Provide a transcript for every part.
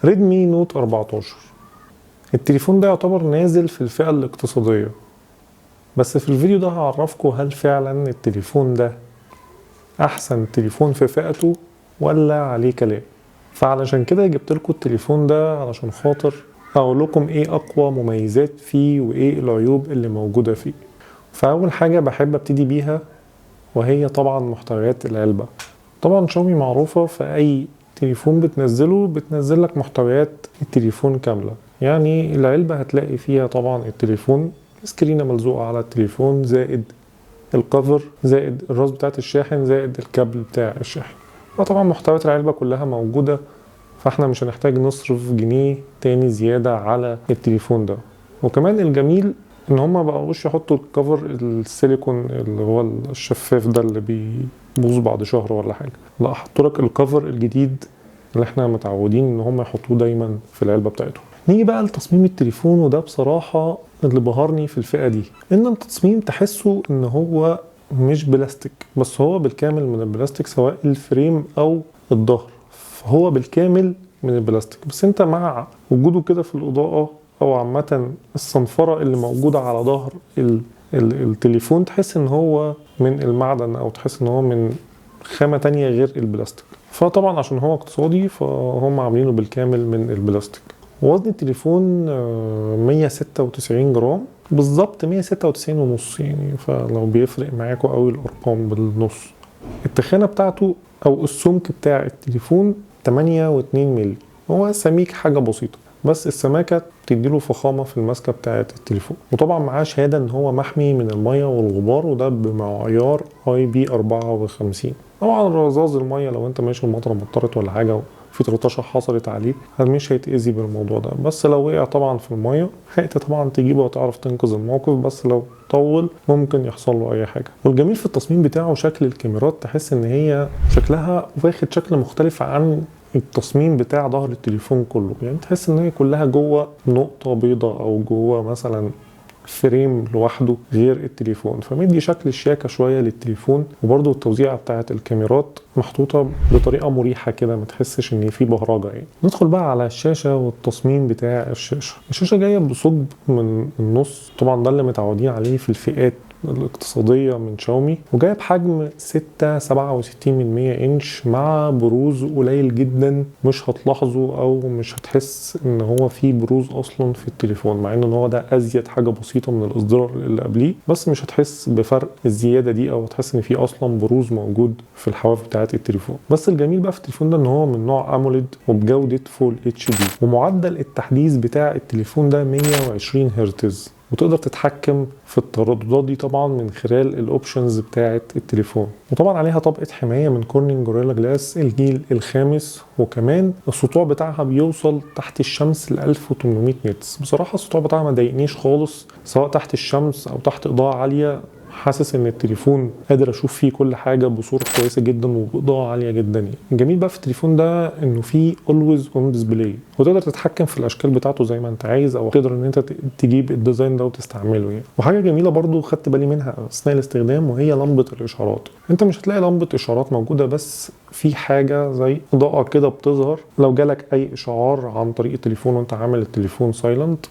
ريدمي نوت 14. التليفون ده يعتبر نازل في الفئة الاقتصادية، بس في الفيديو ده هعرفكم هل فعلا التليفون ده احسن تليفون في فئته ولا عليه كلام. فعلشان كده جبت لكم التليفون ده علشان خاطر اقول لكم ايه اقوى مميزات فيه وايه العيوب اللي موجودة فيه. فاول حاجة بحب ابتدي بيها وهي طبعا محتويات العلبة. طبعا شاومي معروفة في اي تليفون بتنزل لك محتويات التليفون كاملة. يعني العلبة هتلاقي فيها طبعا التليفون، سكرينة ملزوقة على التليفون، زائد الكفر، زائد الراس بتاعت الشاحن، زائد الكابل بتاع الشاحن. وطبعا محتويات العلبة كلها موجودة، فاحنا مش هنحتاج نصرف جنيه تاني زيادة على التليفون ده. وكمان الجميل ان هما بقوش يحطوا الكفر السيليكون اللي هو الشفاف ده اللي بيبوظ بعد شهر ولا حاجة، لا حطوا لك الكفر الجديد اللي احنا متعودين ان هما يحطوه دايما في العلبة بتاعتهم. نيجي بقى لتصميم التليفون، وده بصراحة اللي بهرني في الفئة دي، ان التصميم تحسه ان هو مش بلاستيك، بس هو بالكامل من البلاستيك، سواء الفريم او الظهر فهو بالكامل من البلاستيك. بس انت مع وجوده كده في الإضاءة او عامة الصنفرة اللي موجودة على ظهر التليفون تحس ان هو من المعدن، او تحس ان هو من خامة تانية غير البلاستيك. فطبعا عشان هو اقتصادي فهم عاملينه بالكامل من البلاستيك. وزن التليفون 196 جرام بالظبط، 196 ونص يعني، فلو بيفرق معاكم قوي الارقام بالنص. التخانة بتاعته او السمك بتاع التليفون 8.2 مللي، هو سميك حاجة بسيطة، بس السماكة بتديله فخامة في الماسكة بتاعة التليفون. وطبعا معاه شهادة ان هو محمي من المية والغبار، وده بمعيار IP54. طبعا رذاذ المية لو انت ماشي المطرة مطرت ولا حاجة في ترطشة حصلت عليه مش هيتأذي بالموضوع ده، بس لو وقع طبعا في المية حقيقة طبعا تجيبه وتعرف تنقذ الموقف، بس لو طول ممكن يحصل له اي حاجة. والجميل في التصميم بتاعه شكل الكاميرات، تحس ان هي شكلها واخد شكل مختلف عن التصميم بتاع ظهر التليفون كله. يعني تحس ان هي كلها جوه نقطة بيضة او جوه مثلا فريم لوحده غير التليفون، فمدي شكل الشياكة شوية للتليفون. وبرضه التوزيعة بتاعت الكاميرات محطوطة بطريقة مريحة كده، ما تحسش ان في بهرجة يعني. ندخل بقى على الشاشة والتصميم بتاع الشاشة جاية بثقب من النص، طبعا ده اللي متعودين عليه في الفئات الاقتصادية من شاومي، وجاية بحجم 6.67 انش مع بروز قليل جدا، مش هتلاحظوا او مش هتحس ان هو فيه بروز اصلا في التليفون، مع ان هو ده ازيد حاجة بسيطة من الاصدار اللي قبليه، بس مش هتحس بفرق الزيادة دي او هتحس ان فيه اصلا بروز موجود في الحواف بتاعت التليفون. بس الجميل بقى في التليفون ده ان هو من نوع اموليد وبجودة فول اتش دي، ومعدل التحديث بتاع التليفون ده 120 هرتز، وتقدر تتحكم في الترددات دي طبعا من خلال الاوبشنز بتاعه التليفون. وطبعا عليها طبقه حمايه من كورنينج جوريلا جلاس الجيل الخامس، وكمان السطوع بتاعها بيوصل تحت الشمس ل 1800 نيتس. بصراحه السطوع بتاعها ما ضايقنيش خالص، سواء تحت الشمس او تحت اضاءه عاليه. حاسس ان التليفون قادر اشوف فيه كل حاجه بصوره كويسه جدا وباضاءه عاليه جدا يعني. الجميل بقى في التليفون ده انه فيه اولويز اون ديسبلاي، وتقدر تتحكم في الاشكال بتاعته زي ما انت عايز، او تقدر ان انت تجيب الديزاين ده وتستعمله يعني. وحاجه جميله برضو خدت بالي منها اثناء الاستخدام وهي لمبه الاشارات. انت مش هتلاقي لمبه اشارات موجوده، بس في حاجه زي اضاءه كده بتظهر لو جالك اي اشعار عن طريق التليفون وانت عامل التليفون سايلنت،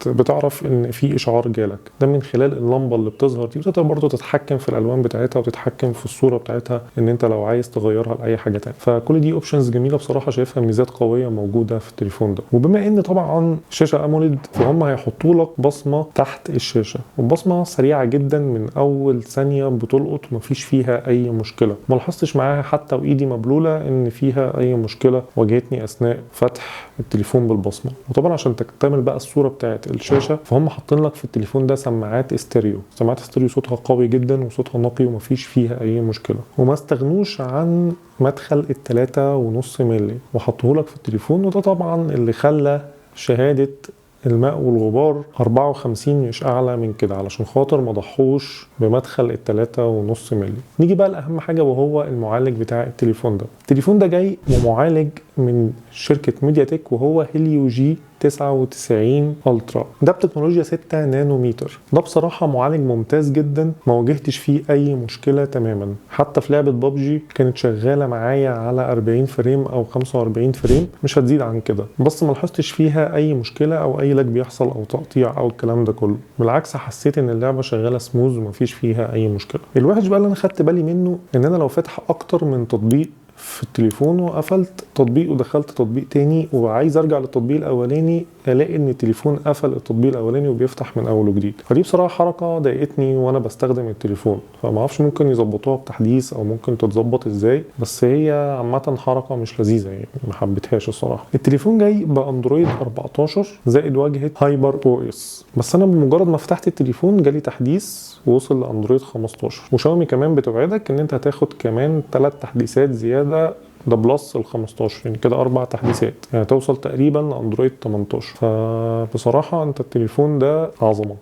بتعرف ان في اشعار جالك، ده من خلال اللمبه اللي بتظهر دي. بتقدر برضو تتحكم في الالوان بتاعتها وتتحكم في الصوره بتاعتها ان انت لو عايز تغيرها لاي حاجه تانية. فكل دي اوبشنز جميله بصراحه، شايفها ميزات قويه موجوده في التليفون ده. وبما ان طبعا شاشه اموليد فهم هيحطوا لك بصمه تحت الشاشه، والبصمه سريعه جدا من اول ثانيه بتلقط ومفيش فيها اي مشكله. ما لاحظتش معاها حتى وايدي مبلوله ان فيها اي مشكله واجهتني اثناء فتح التليفون بالبصمه. وطبعا عشان تكتمل بقى الصوره بتاعت الشاشه فهم حاطين لك في التليفون ده سماعات استيريو. سماعات استيريو صوتها قوي جدا وصوتها نقي ومفيش فيها اي مشكله. وما استغنوش عن مدخل 3.5 مللي وحطوه لك في التليفون، وده طبعا اللي خلى شهاده الماء والغبار 54 مش اعلى من كده، علشان خاطر ما ضحوش بمدخل 3.5 مللي. نيجي بقى لاهم حاجه وهو المعالج بتاع التليفون ده. التليفون ده جاي بمعالج من شركة ميديا تك، وهو هيليو جي 99 الترا. ده بتكنولوجيا 6 نانومتر. ده بصراحة معالج ممتاز جدا، ما واجهتش فيه اي مشكلة تماما. حتى في لعبة بابجي كانت شغالة معايا على 40 فريم او 45 فريم، مش هتزيد عن كده، بس ما لاحظتش فيها اي مشكلة او اي لاج بيحصل او تقطيع او الكلام ده كله. بالعكس حسيت ان اللعبة شغالة سموز ومفيش فيها اي مشكلة. الوحش بقى اللي انا خدت بالي منه ان انا لو فاتح اكتر من تطبيق في التليفون وقفلت تطبيق ودخلت تطبيق تاني وعايز ارجع للتطبيق الاولاني، الاقي ان التليفون قفل التطبيق الاولاني وبيفتح من اول وجديد. فدي بصراحه حركه ضايقتني وانا بستخدم التليفون، فما اعرفش ممكن يظبطوها بتحديث او ممكن تتظبط ازاي، بس هي عامه حركه مش لذيذه يعني، ما حبيتهاش الصراحه. التليفون جاي باندرويد 14 زائد واجهه هايبر او اس، بس انا بمجرد ما فتحت التليفون جالي تحديث ووصل لاندرويد 15. وشاومي كمان بتوعدك ان انت هتاخد كمان 3 تحديثات زياده، ده بلس ال 15، يعني كده 4 تحديثات، يعني توصل تقريبا لاندرويد 18. فبصراحه انت التليفون ده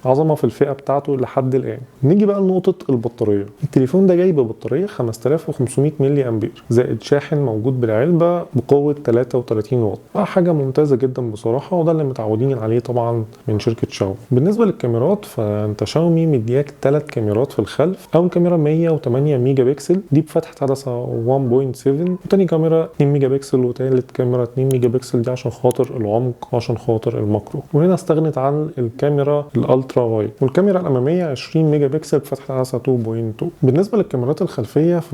عظمه في الفئه بتاعته لحد الان. نيجي بقى لنقطه البطاريه. التليفون ده جاي ببطاريه 5500 ملي امبير زائد شاحن موجود بالعلبه بقوه 33 واط. حاجه ممتازه جدا بصراحه، وده اللي متعودين عليه طبعا من شركه شاومي. بالنسبه للكاميرات فانت شاومي مدياك 3 كاميرات في الخلف. اول كاميرا 108 ميجا بكسل دي بفتحه عدسه 1.7، وتاني كاميرا 2 ميجا بكسل، وتالت كاميرا 2 ميجا بكسل دي عشان خاطر العمق وعشان خاطر الماكرو. وهنا استغنت عن الكاميرا الالترا وايد. والكاميرا الاماميه 20 ميجا بكسل بفتحه عدسه 2.2. بالنسبه للكاميرات الخلفيه في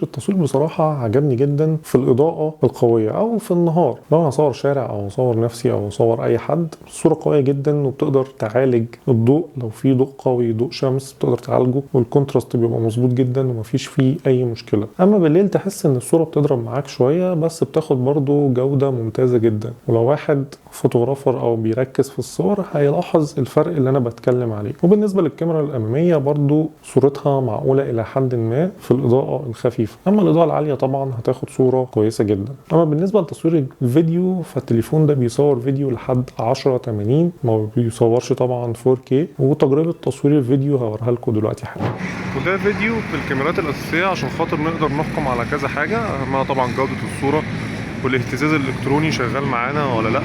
التصوير بصراحه عجبني جدا في الاضاءه القويه او في النهار. لو انا اصور شارع او اصور نفسي او اصور اي حد، الصوره قويه جدا وبتقدر تعالج الضوء. لو في ضوء قوي ضوء شمس بتقدر تعالجه، والكونتراست بيبقى مظبوط جدا ومفيش فيه اي مشكله. اما بالليل تحس ان الصوره بتضرب معاك شويه، بس بتاخد برضو جوده ممتازه جدا. ولو واحد فوتوغرافر او بيركز في الصور هيلاحظ الفرق اللي انا بتكلم عليه. وبالنسبه للكاميرا الاماميه برضو صورتها معقوله الى حد ما في الاضاءه الخفيفه، اما الاضاءه العاليه طبعا هتاخد صوره كويسه جدا. اما بالنسبه لتصوير الفيديو فالتليفون ده بيصور فيديو لحد 1080، ما بيصورش طبعا 4K. وتجربه تصوير الفيديو هوريها لكم دلوقتي حالا. وده فيديو بالكاميرات الاساسيه عشان خاطر نقدر نحكم على كذا حاجه، اهمها طبعا جوده الصوره والاهتزاز الالكتروني شغال معانا ولا لا.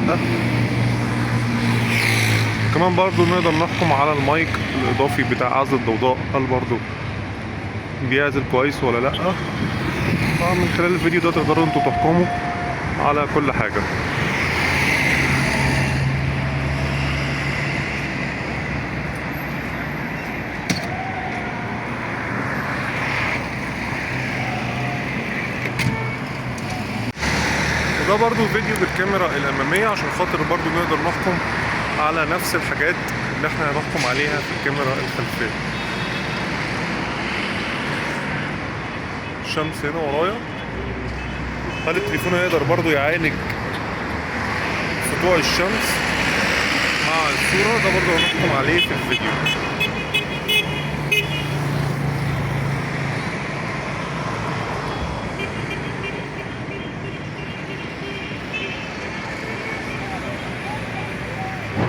كمان برضو نقدر نحكم على المايك الاضافي بتاع عزل الضوضاء، هل برضو بيعزل كويس ولا لا. من خلال الفيديو ده تقدروا انتوا تحكموا على كل حاجه. وده برضو فيديو بالكاميرا الاماميه عشان خاطر برضو نقدر نحكم على نفس الحاجات اللي احنا هنحكم عليها في الكاميرا الخلفيه. الشمس هنا ورايا، هل التليفون هيقدر برضو يعالج سطوع الشمس مع الصوره؟ ده برضو هنحكم عليه في الفيديو.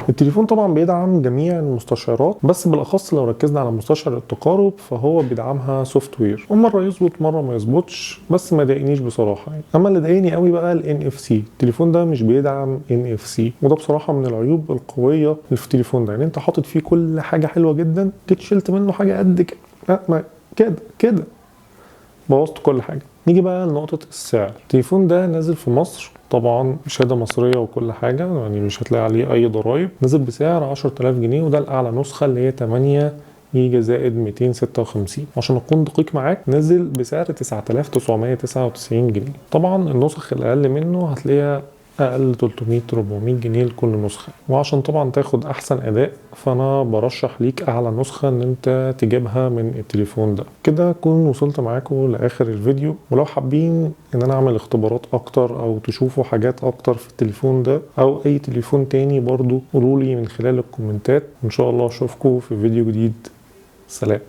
التليفون طبعا بيدعم جميع المستشعرات، بس بالاخص لو ركزنا على مستشعر التقارب فهو بيدعمها سوفت وير، ومره يظبط مره ما يظبطش، بس ما ضايقنيش بصراحه يعني. اما اللي ضايقني قوي بقى NFC. التليفون ده مش بيدعم NFC، وده بصراحه من العيوب القويه اللي في التليفون ده. يعني انت حاطط فيه كل حاجه حلوه جدا، جيت شلت منه حاجه قد كده بوظت كل حاجه. نيجي بقى لنقطه السعر. التليفون ده نازل في مصر طبعا بشهاده مصريه وكل حاجه، يعني مش هتلاقي عليه اي ضرايب. نازل بسعر 10000 جنيه، وده الاعلى نسخه اللي هي 8 جيجا زائد 256. عشان اكون دقيق معاك نازل بسعر 9999 جنيه. طبعا النسخ الاقل منه هتلاقيها اقل 300-400 جنيه لكل نسخه. وعشان طبعا تاخد احسن اداء فانا برشح ليك اعلى نسخه ان انت تجيبها من التليفون ده. كده اكون وصلت معاكم لاخر الفيديو. ولو حابين ان انا اعمل اختبارات اكتر او تشوفوا حاجات اكتر في التليفون ده او اي تليفون تاني برضو قولولي من خلال الكومنتات. ان شاء الله اشوفكم في فيديو جديد. سلام.